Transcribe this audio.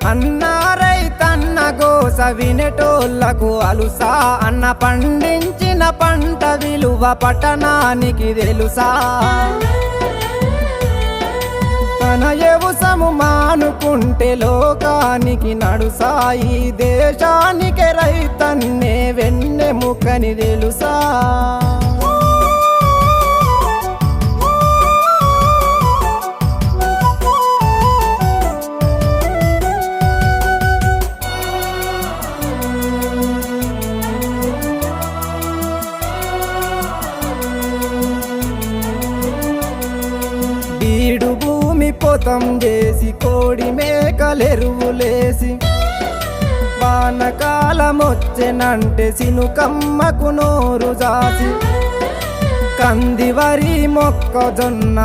అన్నా రైతన్న గోస వినేటోళ్లకు అలుసా అన్న పండించిన పంట విలువ పట్టణానికి తెలుసా తన వ్యవసాయము మానుకుంటే లోకానికి నడుసాయి దేశానికి రైతన్నే వెన్నెముకని తెలుసా బీడు భూమి పొతం చేసి కోడి మేకలెరువులేసి వానకాలమొచ్చెనంటే సినుకమ్మకు నోరు జాసి కంది వరి మొక్కజొన్న